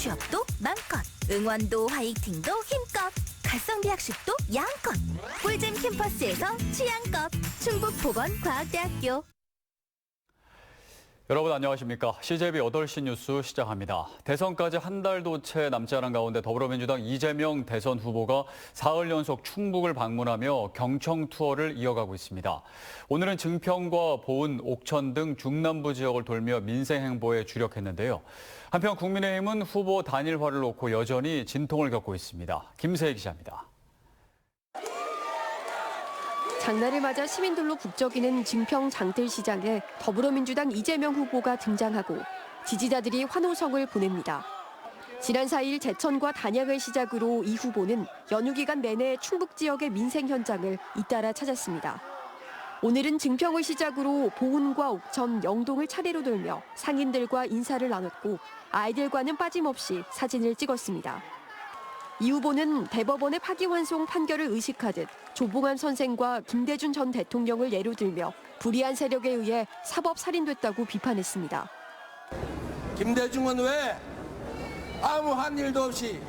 취업도 맘껏, 응원도 화이팅도 힘껏, 가성비 학습도 양껏. 꿀잼 캠퍼스에서 취향껏. 충북보건과학대학교. 여러분 안녕하십니까. CJB 8시 뉴스 시작합니다. 대선까지 한 달도 채 남지 않은 가운데 더불어민주당 이재명 대선 후보가 사흘 연속 충북을 방문하며 경청 투어를 이어가고 있습니다. 오늘은 증평과 보은, 옥천 등 중남부 지역을 돌며 민생 행보에 주력했는데요. 한편 국민의힘은 후보 단일화를 놓고 여전히 진통을 겪고 있습니다. 김세희 기자입니다. 장날을 맞아 시민들로 북적이는 증평 장뜰시장에 더불어민주당 이재명 후보가 등장하고 지지자들이 환호성을 보냅니다. 지난 4일 제천과 단양을 시작으로 이 후보는 연휴 기간 내내 충북 지역의 민생 현장을 잇따라 찾았습니다. 오늘은 증평을 시작으로 보은과 옥천, 영동을 차례로 돌며 상인들과 인사를 나눴고 아이들과는 빠짐없이 사진을 찍었습니다. 이 후보는 대법원의 파기환송 판결을 의식하듯 조봉암 선생과 김대중 전 대통령을 예로 들며 불의한 세력에 의해 사법 살인됐다고 비판했습니다. 김대중은 왜 아무한 일도 없이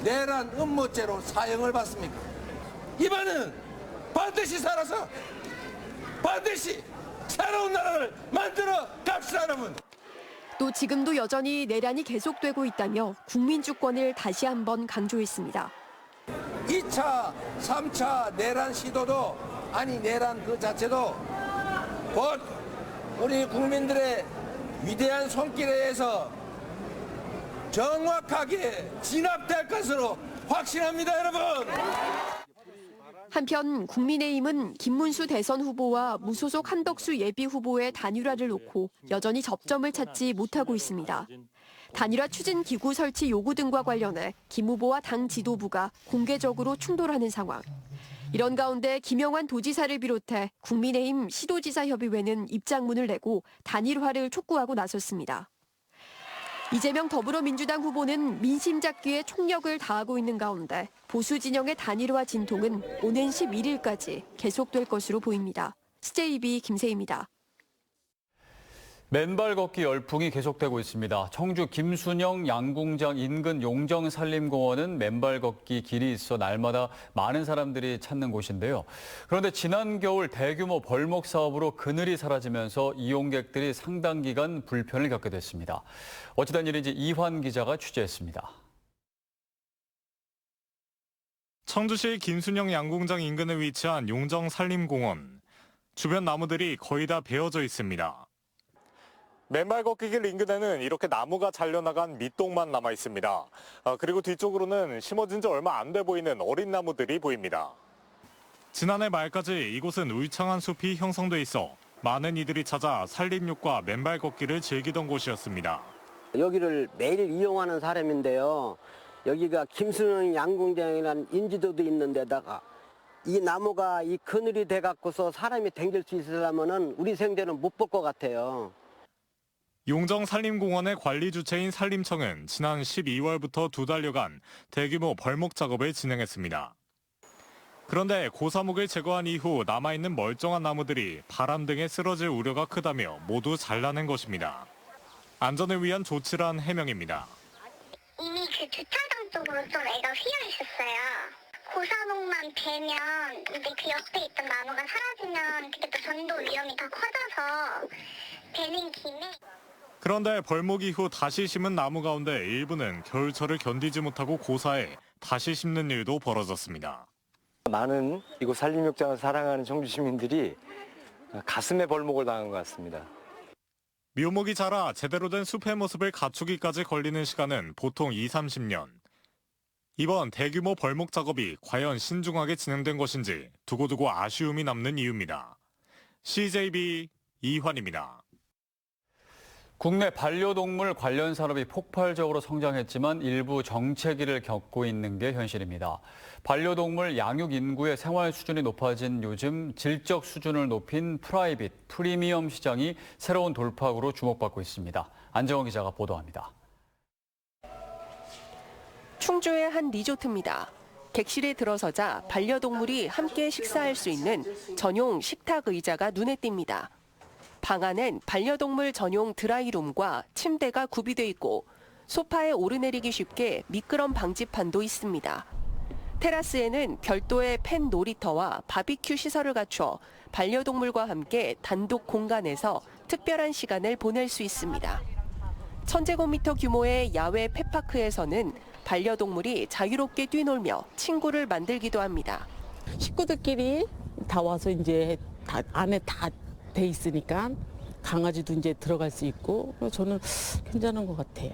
내란 음모죄로 사형을 받습니까? 이번은 반드시 살아서 반드시 새로운 나라를 만들어 갑시다, 여러분. 또 지금도 여전히 내란이 계속되고 있다며 국민 주권을 다시 한번 강조했습니다. 2차, 3차 내란 시도도 아니 내란 그 자체도 곧 우리 국민들의 위대한 손길에 의해서 정확하게 진압될 것으로 확신합니다, 여러분. 한편 국민의힘은 김문수 대선 후보와 무소속 한덕수 예비 후보의 단일화를 놓고 여전히 접점을 찾지 못하고 있습니다. 단일화 추진 기구 설치 요구 등과 관련해 김 후보와 당 지도부가 공개적으로 충돌하는 상황. 이런 가운데 김영환 도지사를 비롯해 국민의힘 시도지사협의회는 입장문을 내고 단일화를 촉구하고 나섰습니다. 이재명 더불어민주당 후보는 민심 잡기에 총력을 다하고 있는 가운데 보수 진영의 단일화 진통은 오는 11일까지 계속될 것으로 보입니다. CJB 김세희입니다. 맨발 걷기 열풍이 계속되고 있습니다. 청주 김순영 양궁장 인근 용정산림공원은 맨발 걷기 길이 있어 날마다 많은 사람들이 찾는 곳인데요. 그런데 지난 겨울 대규모 벌목 사업으로 그늘이 사라지면서 이용객들이 상당 기간 불편을 겪게 됐습니다. 어찌된 일인지 이환 기자가 취재했습니다. 청주시 김순영 양궁장 인근에 위치한 용정산림공원. 주변 나무들이 거의 다 베어져 있습니다. 맨발 걷기 길 인근에는 이렇게 나무가 잘려나간 밑동만 남아 있습니다. 그리고 뒤쪽으로는 심어진 지 얼마 안 돼 보이는 어린 나무들이 보입니다. 지난해 말까지 이곳은 울창한 숲이 형성돼 있어 많은 이들이 찾아 산림욕과 맨발 걷기를 즐기던 곳이었습니다. 여기를 매일 이용하는 사람인데요. 여기가 김순영 양궁장이라는 인지도도 있는 데다가 이 나무가 이 그늘이 돼갖고서 사람이 댕길 수 있으려면은 우리 생전은 못 볼 것 같아요. 용정산림공원의 관리 주체인 산림청은 지난 12월부터 2달여간 대규모 벌목 작업을 진행했습니다. 그런데 고사목을 제거한 이후 남아있는 멀쩡한 나무들이 바람 등에 쓰러질 우려가 크다며 모두 잘라낸 것입니다. 안전을 위한 조치란 해명입니다. 이미 그 주차장 쪽으로 좀 애가 휘어 있었어요. 고사목만 베면 이제 그 옆에 있던 나무가 사라지면 그게 또 전도 위험이 더 커져서 베는 김에. 그런데 벌목 이후 다시 심은 나무 가운데 일부는 겨울철을 견디지 못하고 고사해 다시 심는 일도 벌어졌습니다. 많은 이곳 산림욕장을 사랑하는 청주 시민들이 가슴에 벌목을 당한 것 같습니다. 묘목이 자라 제대로 된 숲의 모습을 갖추기까지 걸리는 시간은 보통 20-30년. 이번 대규모 벌목 작업이 과연 신중하게 진행된 것인지 두고두고 아쉬움이 남는 이유입니다. CJB 이환입니다. 국내 반려동물 관련 산업이 폭발적으로 성장했지만 일부 정체기를 겪고 있는 게 현실입니다. 반려동물 양육 인구의 생활 수준이 높아진 요즘 질적 수준을 높인 프라이빗, 프리미엄 시장이 새로운 돌파구로 주목받고 있습니다. 안정원 기자가 보도합니다. 충주의 한 리조트입니다. 객실에 들어서자 반려동물이 함께 식사할 수 있는 전용 식탁 의자가 눈에 띕니다. 방 안엔 반려동물 전용 드라이룸과 침대가 구비돼 있고 소파에 오르내리기 쉽게 미끄럼 방지판도 있습니다. 테라스에는 별도의 펜 놀이터와 바비큐 시설을 갖춰 반려동물과 함께 단독 공간에서 특별한 시간을 보낼 수 있습니다. 1000제곱미터 규모의 야외 펫파크에서는 반려동물이 자유롭게 뛰놀며 친구를 만들기도 합니다. 식구들끼리 다 와서 이제 다 안에 다 돼 있으니까 강아지도 이제 들어갈 수 있고 저는 괜찮은 것 같아요.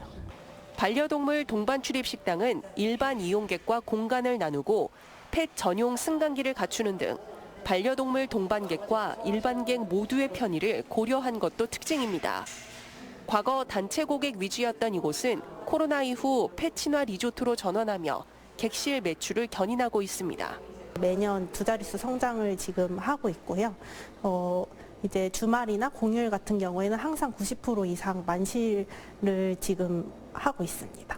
반려동물 동반 출입 식당은 일반 이용객과 공간을 나누고 펫 전용 승강기를 갖추는 등 반려동물 동반객과 일반객 모두의 편의를 고려한 것도 특징입니다. 과거 단체 고객 위주였던 이곳은 코로나 이후 펫 친화 리조트로 전환하며 객실 매출을 견인하고 있습니다. 매년 두 자릿수 성장을 지금 하고 있고요. 이제 주말이나 공휴일 같은 경우에는 항상 90% 이상 만실을 지금 하고 있습니다.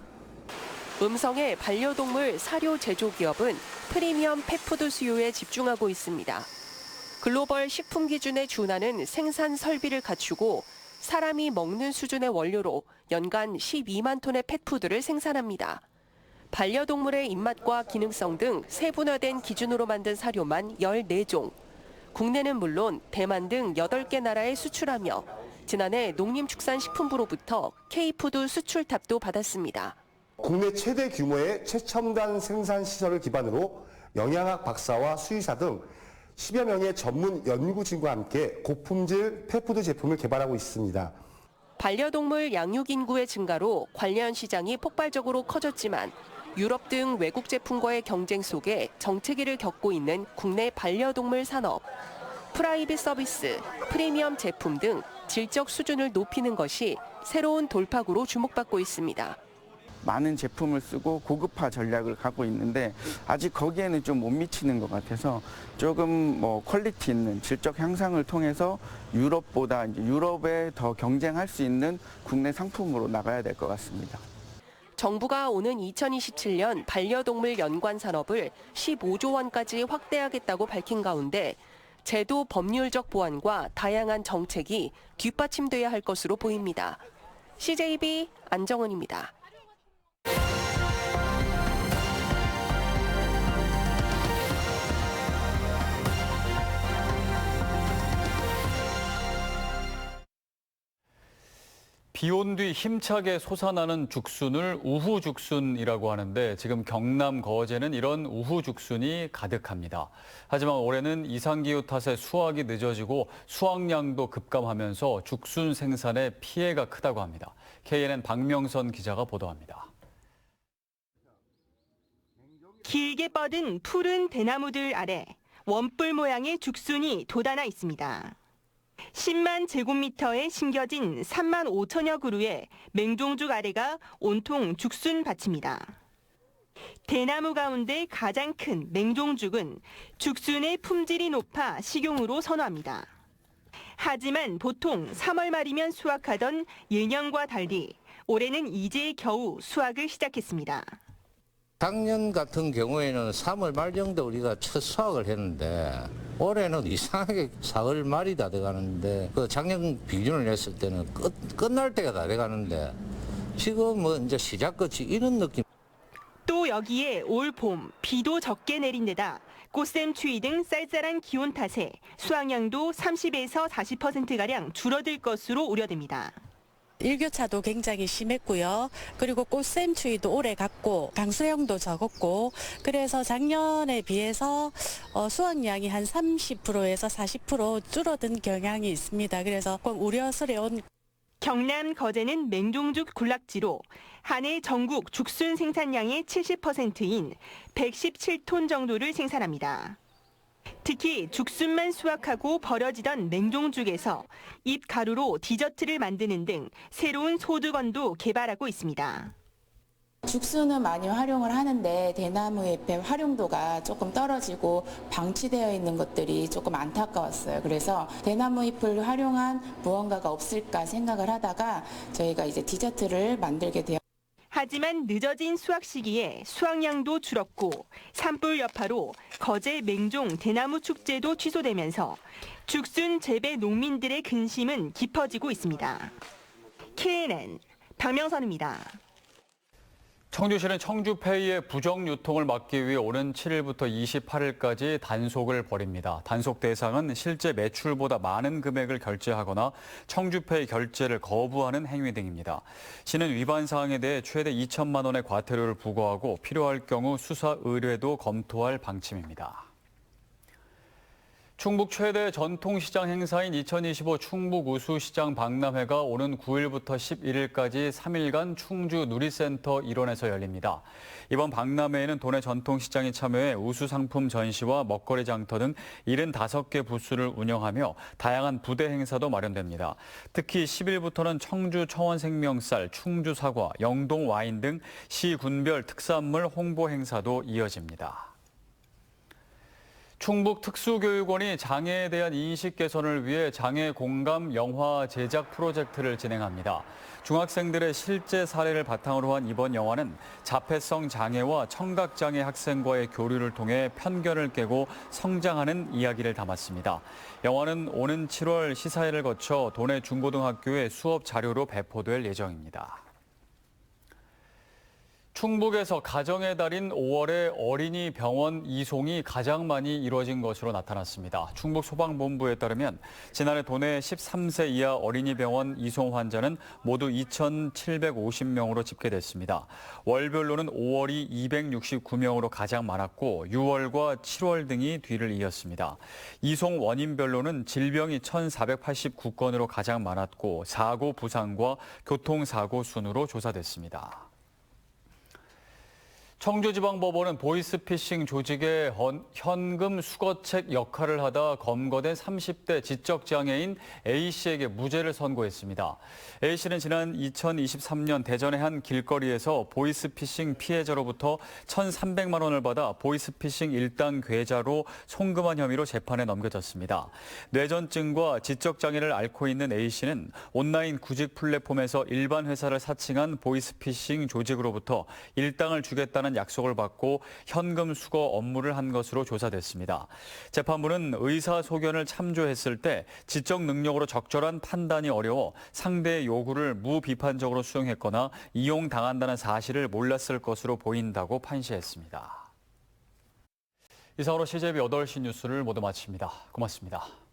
음성의 반려동물 사료 제조 기업은 프리미엄 펫푸드 수요에 집중하고 있습니다. 글로벌 식품 기준에 준하는 생산 설비를 갖추고 사람이 먹는 수준의 원료로 연간 12만 톤의 펫푸드를 생산합니다. 반려동물의 입맛과 기능성 등 세분화된 기준으로 만든 사료만 14종. 국내는 물론 대만 등 8개 나라에 수출하며 지난해 농림축산식품부로부터 K푸드 수출탑도 받았습니다. 국내 최대 규모의 최첨단 생산 시설을 기반으로 영양학 박사와 수의사 등 10여 명의 전문 연구진과 함께 고품질 펫푸드 제품을 개발하고 있습니다. 반려동물 양육 인구의 증가로 관련 시장이 폭발적으로 커졌지만 유럽 등 외국 제품과의 경쟁 속에 정체기를 겪고 있는 국내 반려동물 산업. 프라이빗 서비스, 프리미엄 제품 등 질적 수준을 높이는 것이 새로운 돌파구로 주목받고 있습니다. 많은 제품을 쓰고 고급화 전략을 가고 있는데 아직 거기에는 좀 못 미치는 것 같아서 조금 퀄리티 있는 질적 향상을 통해서 유럽보다 이제 유럽에 더 경쟁할 수 있는 국내 상품으로 나가야 될 것 같습니다. 정부가 오는 2027년 반려동물 연관 산업을 15조 원까지 확대하겠다고 밝힌 가운데 제도 법률적 보완과 다양한 정책이 뒷받침돼야 할 것으로 보입니다. CJB 안정은입니다. 비온 뒤 힘차게 솟아나는 죽순을 우후죽순이라고 하는데 지금 경남 거제는 이런 우후죽순이 가득합니다. 하지만 올해는 이상기후 탓에 수확이 늦어지고 수확량도 급감하면서 죽순 생산에 피해가 크다고 합니다. KNN 박명선 기자가 보도합니다. 길게 뻗은 푸른 대나무들 아래 원뿔 모양의 죽순이 돋아나 있습니다. 10만 제곱미터에 심겨진 3만 5천여 그루의 맹종죽 아래가 온통 죽순밭입니다. 대나무 가운데 가장 큰 맹종죽은 죽순의 품질이 높아 식용으로 선호합니다. 하지만 보통 3월 말이면 수확하던 예년과 달리 올해는 이제 겨우 수확을 시작했습니다. 작년 같은 경우에는 3월 말 정도 우리가 첫 수확을 했는데 올해는 이상하게 4월 말이 다 돼가는데 그 작년 비준을 했을 때는 끝날 때가 다 돼가는데 지금 이제 시작끝이 이런 느낌. 또 여기에 올 봄 비도 적게 내린 데다 꽃샘 추위 등 쌀쌀한 기온 탓에 수확량도 30에서 40%가량 줄어들 것으로 우려됩니다. 일교차도 굉장히 심했고요. 그리고 꽃샘 추위도 오래 갔고 강수량도 적었고 그래서 작년에 비해서 수확량이 한 30%에서 40% 줄어든 경향이 있습니다. 그래서 꼭 우려스러운. 경남 거제는 맹종죽 군락지로 한 해 전국 죽순 생산량의 70%인 117톤 정도를 생산합니다. 특히 죽순만 수확하고 버려지던 맹종죽에서 잎 가루로 디저트를 만드는 등 새로운 소득원도 개발하고 있습니다. 죽순은 많이 활용을 하는데 대나무 잎의 활용도가 조금 떨어지고 방치되어 있는 것들이 조금 안타까웠어요. 그래서 대나무 잎을 활용한 무언가가 없을까 생각을 하다가 저희가 이제 디저트를 만들게 되었습니다. 하지만 늦어진 수확 시기에 수확량도 줄었고 산불 여파로 거제 맹종 대나무 축제도 취소되면서 죽순 재배 농민들의 근심은 깊어지고 있습니다. KNN 박명선입니다. 청주시는 청주페이의 부정 유통을 막기 위해 오는 7일부터 28일까지 단속을 벌입니다. 단속 대상은 실제 매출보다 많은 금액을 결제하거나 청주페이 결제를 거부하는 행위 등입니다. 시는 위반 사항에 대해 최대 2천만 원의 과태료를 부과하고 필요할 경우 수사 의뢰도 검토할 방침입니다. 충북 최대 전통시장 행사인 2025 충북 우수시장 박람회가 오는 9일부터 11일까지 3일간 충주 누리센터 일원에서 열립니다. 이번 박람회에는 도내 전통시장이 참여해 우수상품 전시와 먹거리 장터 등 75개 부스를 운영하며 다양한 부대 행사도 마련됩니다. 특히 10일부터는 청주 청원생명쌀, 충주 사과, 영동 와인 등 시 군별 특산물 홍보 행사도 이어집니다. 충북 특수교육원이 장애에 대한 인식 개선을 위해 장애 공감 영화 제작 프로젝트를 진행합니다. 중학생들의 실제 사례를 바탕으로 한 이번 영화는 자폐성 장애와 청각장애 학생과의 교류를 통해 편견을 깨고 성장하는 이야기를 담았습니다. 영화는 오는 7월 시사회를 거쳐 도내 중고등학교에 수업 자료로 배포될 예정입니다. 충북에서 가정의 달인 5월에 어린이 병원 이송이 가장 많이 이루어진 것으로 나타났습니다. 충북 소방본부에 따르면 지난해 도내 13세 이하 어린이 병원 이송 환자는 모두 2,750명으로 집계됐습니다. 월별로는 5월이 269명으로 가장 많았고 6월과 7월 등이 뒤를 이었습니다. 이송 원인별로는 질병이 1,489건으로 가장 많았고 사고 부상과 교통사고 순으로 조사됐습니다. 청주지방법원은 보이스피싱 조직의 현금 수거책 역할을 하다 검거된 30대 지적장애인 A씨에게 무죄를 선고했습니다. A씨는 지난 2023년 대전의 한 길거리에서 보이스피싱 피해자로부터 1,300만 원을 받아 보이스피싱 일당 계좌로 송금한 혐의로 재판에 넘겨졌습니다. 뇌전증과 지적장애를 앓고 있는 A씨는 온라인 구직 플랫폼에서 일반 회사를 사칭한 보이스피싱 조직으로부터 일당을 주겠다는 약속을 받고 현금 수거 업무를 한 것으로 조사됐습니다. 재판부는 의사소견을 참조했을 때 지적 능력으로 적절한 판단이 어려워 상대의 요구를 무비판적으로 수용했거나 이용당한다는 사실을 몰랐을 것으로 보인다고 판시했습니다. 이상으로 CJB 8시 뉴스를 모두 마칩니다. 고맙습니다.